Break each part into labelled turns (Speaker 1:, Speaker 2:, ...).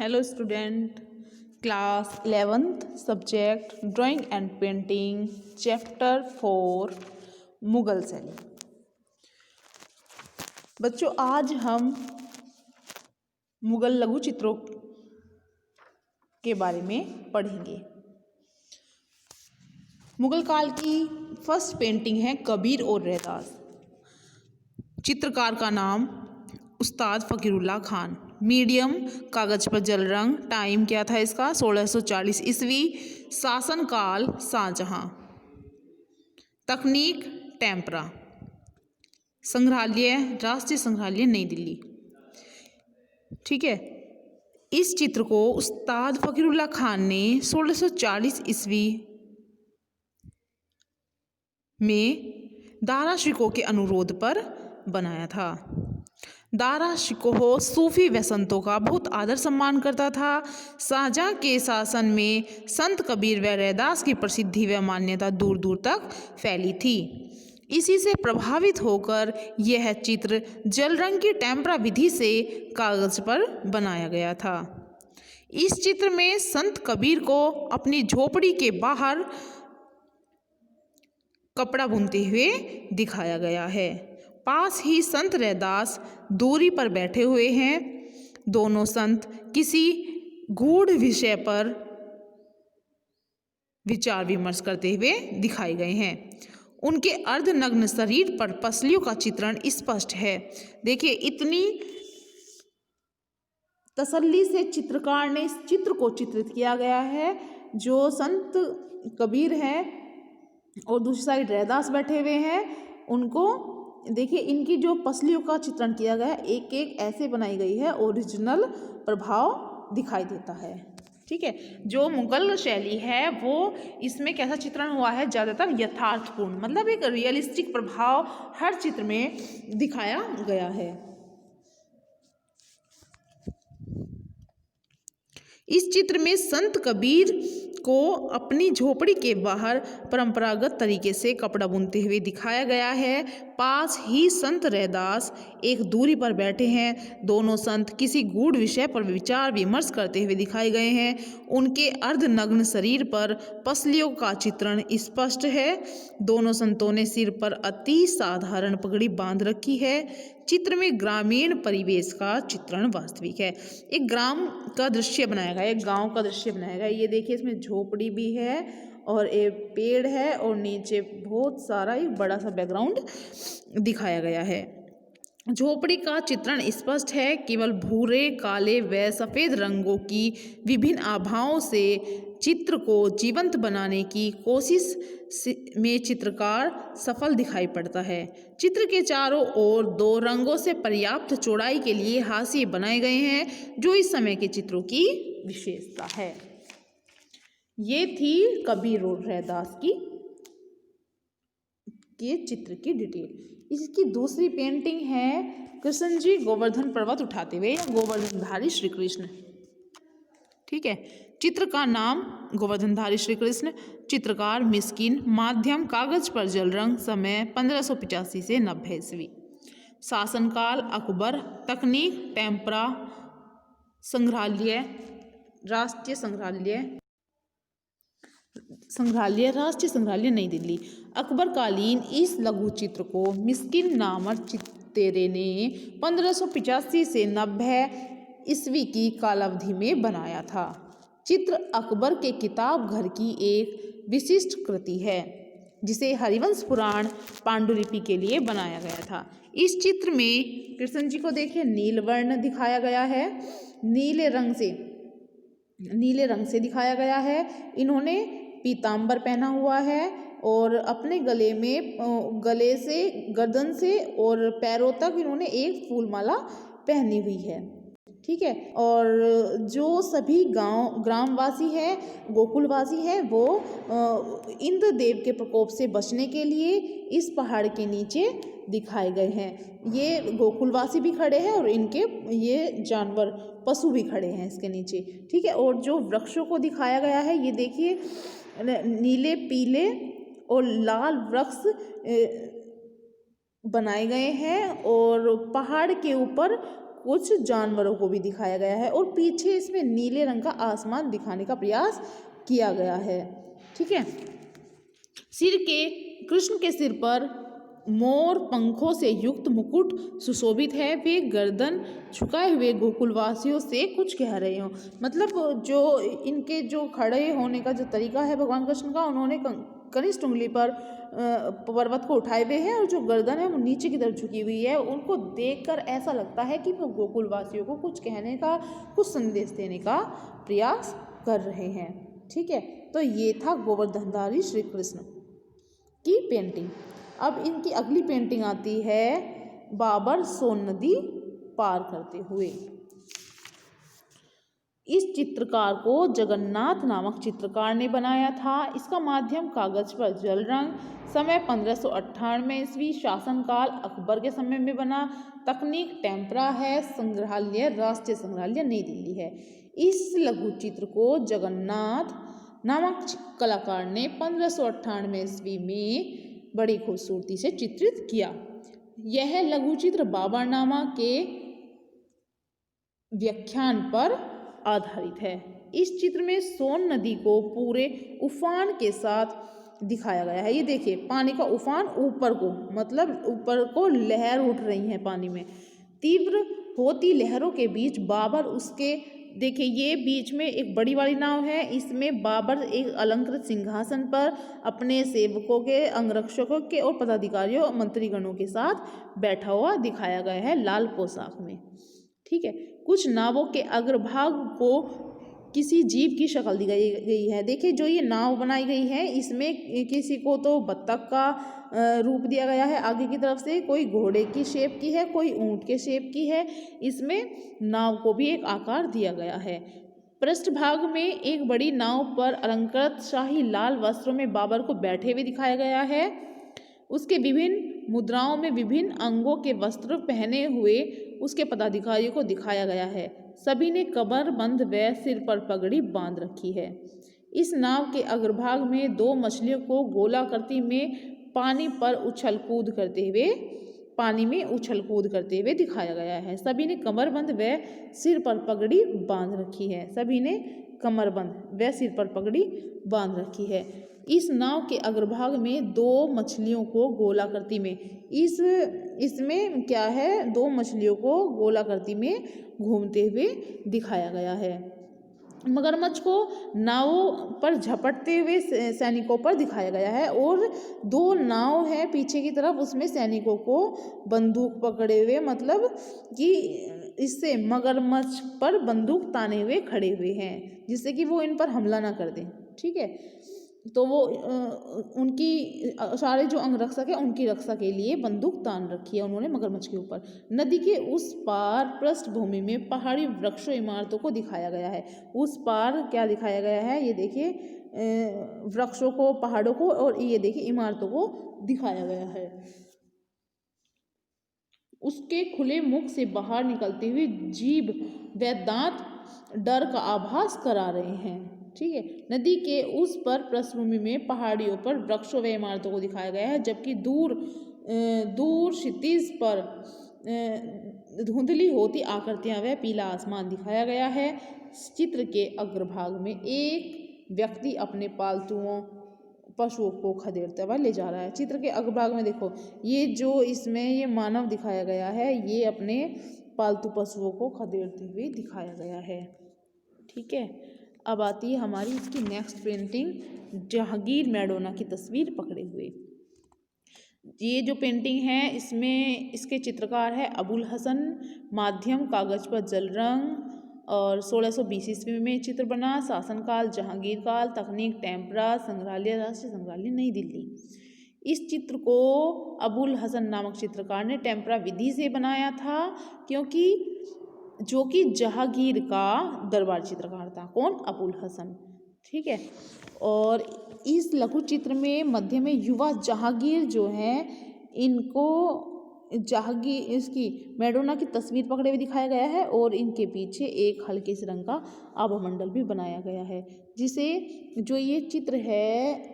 Speaker 1: Hello student, class 11th subject drawing and painting, chapter 4 Mughal शैली। बच्चों, आज हम मुगल लघु चित्रों के बारे में पढ़ेंगे। मुगल काल की फर्स्ट पेंटिंग है कबीर और रैदास। चित्रकार का नाम उस्ताद फ़कीरुल्लाह खान। मीडियम कागज पर जल रंग। टाइम क्या था इसका? 1640 ईस्वी। शासनकाल शाहजहां। तकनीक टेम्परा। संग्रहालय राष्ट्रीय संग्रहालय नई दिल्ली। ठीक है, इस चित्र को उस्ताद फ़कीरुल्लाह खान ने 1640 ईस्वी में दारा शिकोह के अनुरोध पर बनाया था। दारा शिकोह सूफी व संतों का बहुत आदर सम्मान करता था। शाहजहां के शासन में संत कबीर व रैदास की प्रसिद्धि व मान्यता दूर दूर तक फैली थी। इसी से प्रभावित होकर यह चित्र जल रंग की टेम्परा विधि से कागज पर बनाया गया था। इस चित्र में संत कबीर को अपनी झोपड़ी के बाहर कपड़ा बुनते हुए दिखाया गया है। पास ही संत रैदास दूरी पर बैठे हुए हैं। दोनों संत किसी गूढ़ विषय पर विचार विमर्श करते हुए दिखाए गए हैं। उनके अर्धनग्न शरीर पर पसलियों का चित्रण स्पष्ट है। देखिए, इतनी तसल्ली से चित्रकार ने इस चित्र को चित्रित किया गया है। जो संत कबीर हैं और दूसरी साइड रैदास बैठे हुए हैं, उनको देखिए, इनकी जो पसलियों का चित्रण किया गया है, एक एक ऐसे बनाई गई है, ओरिजिनल प्रभाव दिखाई देता है। ठीक है, जो मुगल शैली है वो इसमें कैसा चित्रण हुआ है? ज़्यादातर यथार्थपूर्ण, मतलब एक रियलिस्टिक प्रभाव हर चित्र में दिखाया गया है। इस चित्र में संत कबीर को अपनी झोपड़ी के बाहर परंपरागत तरीके से कपड़ा बुनते हुए दिखाया गया है। पास ही संत रैदास एक दूरी पर बैठे हैं। दोनों संत किसी गूढ़ विषय पर विचार विमर्श करते हुए दिखाए गए हैं। उनके अर्धनग्न शरीर पर पसलियों का चित्रण स्पष्ट है। दोनों संतों ने सिर पर अति साधारण पगड़ी बांध रखी है। चित्र में ग्रामीण परिवेश का चित्रण वास्तविक है। एक ग्राम का दृश्य बनाया गया है, एक गांव का दृश्य बनाया गया है। ये देखिए, इसमें झोपड़ी भी है और एक पेड़ है और नीचे बहुत सारा एक बड़ा सा बैकग्राउंड दिखाया गया है। झोपड़ी का चित्रण स्पष्ट है। केवल भूरे, काले व सफ़ेद रंगों की विभिन्न आभाओं से चित्र को जीवंत बनाने की कोशिश में चित्रकार सफल दिखाई पड़ता है। चित्र के चारों ओर दो रंगों से पर्याप्त चौड़ाई के लिए हाशिए बनाए गए हैं, जो इस समय के चित्रों की विशेषता है। ये थी कबीर और रैदास की के चित्र की डिटेल। इसकी दूसरी पेंटिंग है कृष्ण जी गोवर्धन पर्वत उठाते हुए, या गोवर्धनधारी श्री कृष्ण। ठीक है, चित्र का नाम गोवर्धनधारी श्री कृष्ण। चित्रकार मिस्किन। माध्यम कागज पर जल रंग। समय 1585 से 90 ईस्वी। शासनकाल अकबर। तकनीक टेम्परा। संग्रहालय राष्ट्रीय संग्रहालय नई दिल्ली। अकबरकालीन इस लघु चित्र को मिस्किन नामक चित्तेरे ने 1585 से 90 ईस्वी की कालावधि में बनाया था। चित्र अकबर के किताब घर की एक विशिष्ट कृति है, जिसे हरिवंश पुराण पांडुलिपि के लिए बनाया गया था। इस चित्र में कृष्ण जी को देखिए, नीलवर्ण दिखाया गया है, नीले रंग से दिखाया गया है। इन्होंने पीताम्बर पहना हुआ है और अपने गले से, गर्दन से और पैरों तक इन्होंने एक फूलमाला पहनी हुई है। ठीक है, और जो सभी ग्रामवासी है, गोकुलवासी है, वो इंद्रदेव के प्रकोप से बचने के लिए इस पहाड़ के नीचे दिखाए गए हैं। ये गोकुलवासी भी खड़े हैं और इनके ये जानवर पशु भी खड़े हैं इसके नीचे। ठीक है, और जो वृक्षों को दिखाया गया है, ये देखिए, नीले, पीले और लाल वृक्ष बनाए गए हैं और पहाड़ के ऊपर कुछ जानवरों को भी दिखाया गया है और पीछे इसमें नीले रंग का आसमान दिखाने का प्रयास किया गया है। ठीक है। कृष्ण के सिर पर मोर पंखों से युक्त मुकुट सुशोभित है। वे गर्दन झुकाए हुए गोकुलवासियों से कुछ कह रहे हो। मतलब जो इनके जो खड़े होने का जो तरीका है भगवान कृष्ण का, उन्होंने कनिष्ठ उंगली पर पर्वत को उठाए हुए हैं और जो गर्दन है वो नीचे की तरफ झुकी हुई है। उनको देखकर ऐसा लगता है कि वो गोकुलवासियों को कुछ कहने का, कुछ संदेश देने का प्रयास कर रहे हैं। ठीक है। तो ये था गोवर्धनधारी श्री कृष्ण की पेंटिंग। अब इनकी अगली पेंटिंग आती है बाबर सोन नदी पार करते हुए। इस चित्रकार को जगन्नाथ नामक चित्रकार ने बनाया था। इसका माध्यम कागज पर जल रंग। समय 1598 ईस्वी। शासनकाल अकबर के समय में बना। तकनीक टेम्परा है। संग्रहालय राष्ट्रीय संग्रहालय नई दिल्ली है। इस लघु चित्र को जगन्नाथ नामक कलाकार ने 1598 ईस्वी में बड़ी खूबसूरती से चित्रित किया। यह लघु चित्र बाबरनामा के व्याख्यान पर आधारित है। इस चित्र में सोन नदी को पूरे उफान के साथ दिखाया गया है। ये देखिए पानी का उफान ऊपर को, मतलब ऊपर को लहर उठ रही है पानी में। तीव्र होती लहरों के बीच बाबर उसके, देखिए ये बीच में एक बड़ी वाली नाव है। इसमें बाबर एक अलंकृत सिंहासन पर अपने सेवकों के, अंगरक्षकों के और पदाधिकारियों मंत्रीगणों के साथ बैठा हुआ दिखाया गया है लाल पोशाक में। ठीक है। कुछ नावों के अग्रभाग को किसी जीव की शक्ल दी गई है। देखिए जो ये नाव बनाई गई है इसमें किसी को तो बत्तख का रूप दिया गया है आगे की तरफ से, कोई घोड़े की शेप की है, कोई ऊंट के शेप की है। इसमें नाव को भी एक आकार दिया गया है। पृष्ठभाग में एक बड़ी नाव पर अलंकृत शाही लाल वस्त्रों में बाबर को बैठे हुए दिखाया गया है। उसके विभिन्न मुद्राओं में विभिन्न अंगों के वस्त्र पहने हुए उसके पदाधिकारियों को दिखाया गया है। सभी ने कमरबंद व सिर पर पगड़ी बांध रखी है। इस नाव के अग्रभाग में दो मछलियों को गोलाकृति में पानी में उछल कूद करते हुए दिखाया गया है। सभी ने कमरबंद व सिर पर पगड़ी बांध रखी है। सभी ने कमरबंद व सिर पर पगड़ी बांध रखी है। इस नाव के अग्रभाग में दो मछलियों को गोलाकृति में, इसमें क्या है, दो मछलियों को गोलाकृति में घूमते हुए दिखाया गया है। मगरमच्छ को नावों पर झपटते हुए सैनिकों पर दिखाया गया है और दो नाव है पीछे की तरफ, उसमें सैनिकों को बंदूक पकड़े हुए, मतलब कि इससे मगरमच्छ पर बंदूक ताने हुए खड़े हुए हैं जिससे कि वो इन पर हमला ना कर दें। ठीक है। तो वो उनकी सारे जो अंगरक्षक है उनकी रक्षा के लिए बंदूक तान रखी है उन्होंने मगरमच्छ के ऊपर। नदी के उस पार पृष्ठभूमि में पहाड़ी वृक्षों इमारतों को दिखाया गया है। उस पार क्या दिखाया गया है, ये देखिए वृक्षों को, पहाड़ों को, और ये देखिए इमारतों को दिखाया गया है। उसके खुले मुख से बाहर निकलती हुई जीभ व दांत डर का आभास करा रहे हैं। ठीक है। नदी के उस पर पृष्ठभूमि में पहाड़ियों पर वृक्षों व इमारतों को दिखाया गया है, जबकि दूर क्षितिज पर धुंधली होती आकृतियां व पीला आसमान दिखाया गया है। चित्र के अग्रभाग में एक व्यक्ति अपने पालतुओं पशुओं को खदेड़ता हुआ ले जा रहा है। चित्र के अग्रभाग में देखो ये जो इसमें ये मानव दिखाया गया है, ये अपने पालतू पशुओं को खदेड़ते हुए दिखाया गया है। ठीक है। अब आती है हमारी इसकी नेक्स्ट पेंटिंग, जहांगीर मैडोना की तस्वीर पकड़े हुए। ये जो पेंटिंग है इसमें इसके चित्रकार है अबुल हसन। माध्यम कागज पर जल रंग और 1620 ईस्वी में चित्र बना। शासनकाल जहांगीर काल। तकनीक टेम्परा। संग्रहालय राष्ट्रीय संग्रहालय नई दिल्ली। इस चित्र को अबुल हसन नामक चित्रकार ने टेम्परा विधि से बनाया था, क्योंकि जो कि जहांगीर का दरबार चित्रकार था। कौन? अबुल हसन। ठीक है। और इस लघु चित्र में मध्य में युवा जहांगीर जो हैं, इनको जहांगीर इसकी मैडोना की तस्वीर पकड़े हुए दिखाया गया है और इनके पीछे एक हल्के से रंग का आभामंडल भी बनाया गया है, जिसे जो ये चित्र है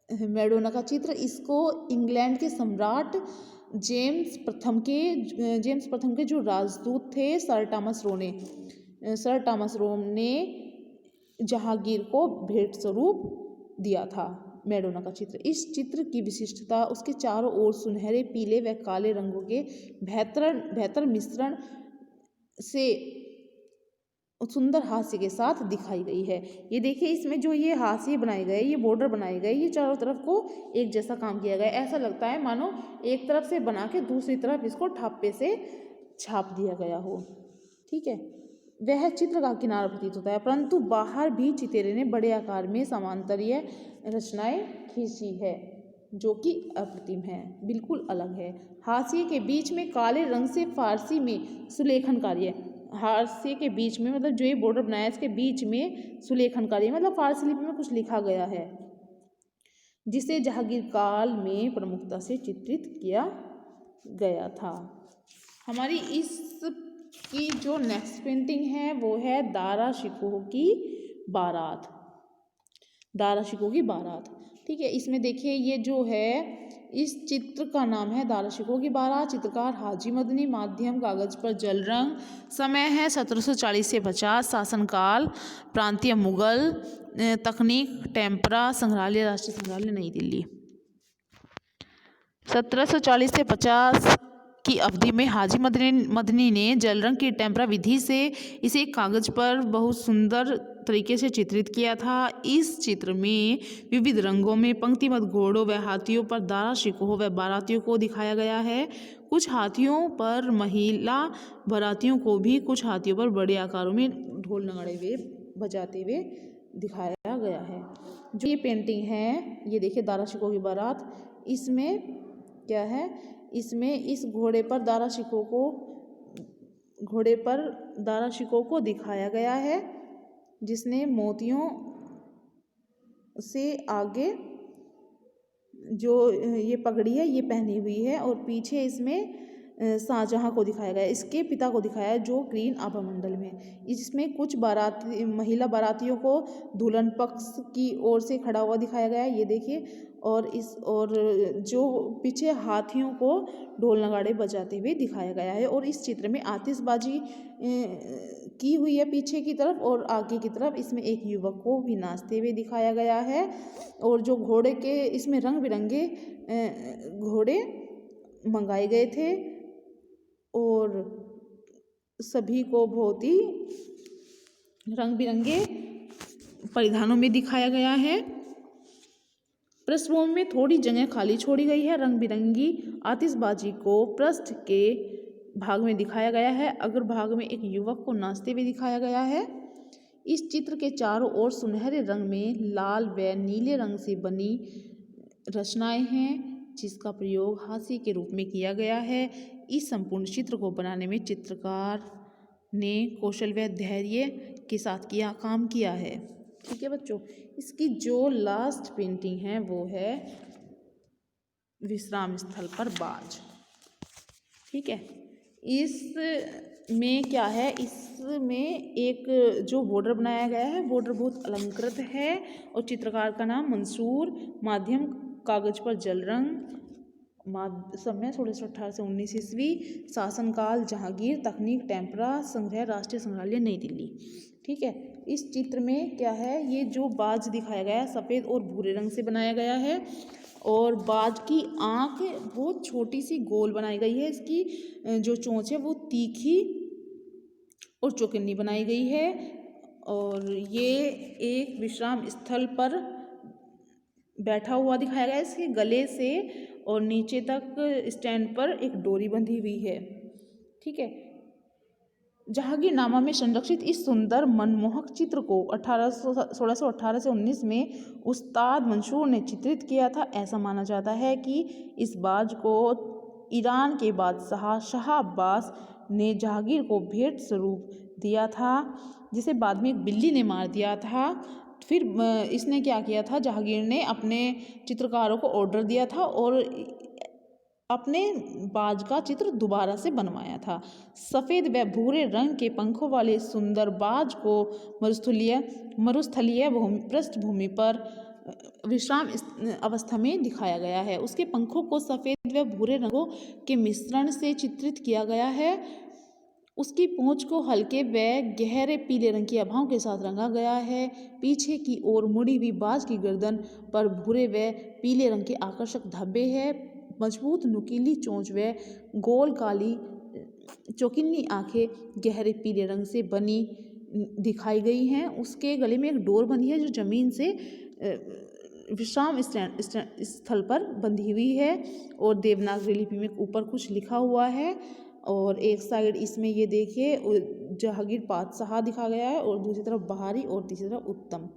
Speaker 1: मैडोना का चित्र, इसको इंग्लैंड के सम्राट जेम्स प्रथम के जो राजदूत थे सर टॉमस रोम ने जहांगीर को भेंट स्वरूप दिया था मैडोना का चित्र। इस चित्र की विशिष्टता उसके चारों ओर सुनहरे, पीले व काले रंगों के बेहतर मिश्रण से सुंदर हास्य के साथ दिखाई गई है। ये देखिए, इसमें जो ये हास्य बनाए गए, ये बॉर्डर बनाए गए, ये चारों तरफ को एक जैसा काम किया गया। ऐसा लगता है मानो एक तरफ से बना के दूसरी तरफ इसको ठाप्पे से छाप दिया गया हो। ठीक है, वह चित्र का किनारा प्रतीत होता है, परंतु बाहर भी चितेरे ने बड़े आकार में समांतरीय रचनाएं खींची है जो कि अप्रतिम है, बिल्कुल अलग है। हाशिए के बीच में काले रंग से फारसी में सुलेखन कार्य, हाशिए के बीच में मतलब जो ये बॉर्डर बनाया है इसके बीच में सुलेखन कार्य मतलब फारसी लिपि में कुछ लिखा गया है जिसे जहांगीर काल में प्रमुखता से चित्रित किया गया था। हमारी इसकी जो नेक्स्ट पेंटिंग है वो है दारा शिकोह की बारात। दारा शिकोह की बारात, ठीक है। इसमें देखिए ये जो है इस चित्र का नाम है दारा शिकोह की बारात। चित्रकार हाजी मदनी, माध्यम कागज पर जल रंग। समय है 1740 से 50। शासनकाल प्रांतीय मुगल। तकनीक टेम्परा, संग्रहालय राष्ट्रीय संग्रहालय नई दिल्ली। 1740 से 50 की अवधि में हाजी मदनी ने जल रंग की टेम्परा विधि से इसे कागज पर बहुत सुंदर तरीके से चित्रित किया था। इस चित्र में विविध रंगों में पंक्तिबद्ध घोड़ों व हाथियों पर दारा शिकोह व बारातियों को दिखाया गया है। कुछ हाथियों पर महिला बारातियों को भी, कुछ हाथियों पर बड़े आकारों में ढोल नगाड़े हुए बजाते हुए दिखाया गया है। जो ये पेंटिंग है ये देखिए दारा शिकोह की बारात। इसमें क्या है, इसमें इस घोड़े पर दारा शिकोह को दिखाया गया है जिसने मोतियों से आगे जो ये पगड़ी है ये पहनी हुई है और पीछे इसमें शाहजहां को दिखाया गया है, इसके पिता को दिखाया है जो ग्रीन आभा मंडल में। इसमें कुछ महिला बारातियों को दुल्हन पक्ष की ओर से खड़ा हुआ दिखाया गया है, ये देखिए। और जो पीछे हाथियों को ढोल नगाड़े बजाते हुए दिखाया गया है। और इस चित्र में आतिशबाजी की हुई है पीछे की तरफ और आगे की तरफ इसमें एक युवक को भी नाचते हुए दिखाया गया है। और जो घोड़े के इसमें रंग बिरंगे घोड़े मंगाए गए थे और सभी को बहुत ही रंग बिरंगे परिधानों में दिखाया गया है। पृष्ठभूमि में थोड़ी जगह खाली छोड़ी गई है। रंग बिरंगी आतिशबाजी को पृष्ठ के भाग में दिखाया गया है, अग्र भाग में एक युवक को नाचते हुए दिखाया गया है। इस चित्र के चारों ओर सुनहरे रंग में लाल व नीले रंग से बनी रचनाएं हैं जिसका प्रयोग हास्य के रूप में किया गया है। इस संपूर्ण चित्र को बनाने में चित्रकार ने कौशल व धैर्य के साथ काम किया है। ठीक है बच्चों, इसकी जो लास्ट पेंटिंग है वो है विश्राम स्थल पर बाज। ठीक है, इसमें क्या है, इसमें एक जो बॉर्डर बनाया गया है बॉर्डर बहुत अलंकृत है और चित्रकार का नाम मंसूर, माध्यम कागज पर जल रंग, समय 1618 से 19 ईस्वी, शासनकाल जहांगीर, तकनीक टेम्परा, संग्रह राष्ट्रीय संग्रहालय नई दिल्ली। ठीक है, इस चित्र में क्या है, ये जो बाज दिखाया गया है सफ़ेद और भूरे रंग से बनाया गया है और बाज की आँख बहुत छोटी सी गोल बनाई गई है। इसकी जो चोंच है वो तीखी और चौकन्नी बनाई गई है और ये एक विश्राम स्थल पर बैठा हुआ दिखाया गया है। इसके गले से और नीचे तक स्टैंड पर एक डोरी बंधी हुई है। ठीक है, जहांगीरनामा में संरक्षित इस सुंदर मनमोहक चित्र को 1618 से 19 में उस्ताद मंसूर ने चित्रित किया था। ऐसा माना जाता है कि इस बाज को ईरान के बादशाह शाह अब्बास ने जहांगीर को भेंट स्वरूप दिया था, जिसे बाद में एक बिल्ली ने मार दिया था। फिर इसने क्या किया था, जहांगीर ने अपने चित्रकारों को ऑर्डर दिया था और अपने बाज का चित्र दोबारा से बनवाया था। सफ़ेद व भूरे रंग के पंखों वाले सुंदर बाज को मरुस्थलीय पृष्ठभूमि पर विश्राम अवस्था में दिखाया गया है। उसके पंखों को सफ़ेद व भूरे रंगों के मिश्रण से चित्रित किया गया है। उसकी पूंछ को हल्के व गहरे पीले रंग की आभाओं के साथ रंगा गया है। पीछे की ओर मुड़ी हुई बाज की गर्दन पर भूरे व पीले रंग के आकर्षक धब्बे हैं। मजबूत नुकीली चोंच व गोल काली चौकिन्नी आंखें गहरे पीले रंग से बनी दिखाई गई हैं। उसके गले में एक डोर बंधी है जो जमीन से विश्राम स्थल पर बंधी हुई है और देवनागरी लिपि में ऊपर कुछ लिखा हुआ है। और एक साइड इसमें ये देखिए जहांगीर पातशाह दिखा गया है और दूसरी तरफ बहारी और तीसरी तरफ उत्तम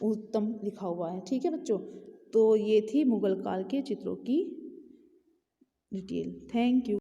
Speaker 1: उत्तम लिखा हुआ है। ठीक है बच्चों, तो ये थी मुगल काल के चित्रों की डिटेल। Thank you.